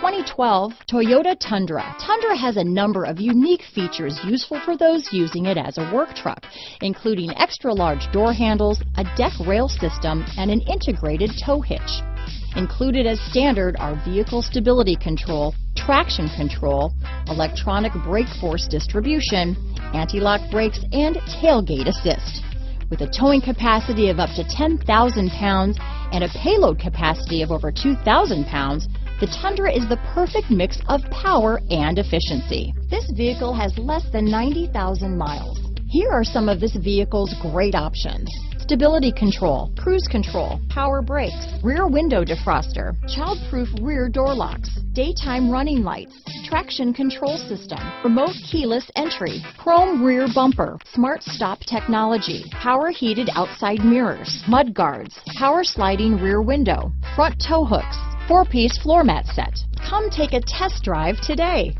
2012 Toyota Tundra. Tundra has a number of unique features useful for those using it as a work truck, including extra-large door handles, a deck rail system, and an integrated tow hitch. Included as standard are vehicle stability control, traction control, electronic brake force distribution, anti-lock brakes, and tailgate assist. With a towing capacity of up to 10,000 pounds and a payload capacity of over 2,000 pounds, the Tundra is the perfect mix of power and efficiency. This vehicle has less than 90,000 miles. Here are some of this vehicle's great options: stability control, cruise control, power brakes, rear window defroster, child-proof rear door locks, daytime running lights, traction control system, remote keyless entry, chrome rear bumper, smart stop technology, power heated outside mirrors, mud guards, power sliding rear window, front tow hooks, 4-piece floor mat set. Come take a test drive today.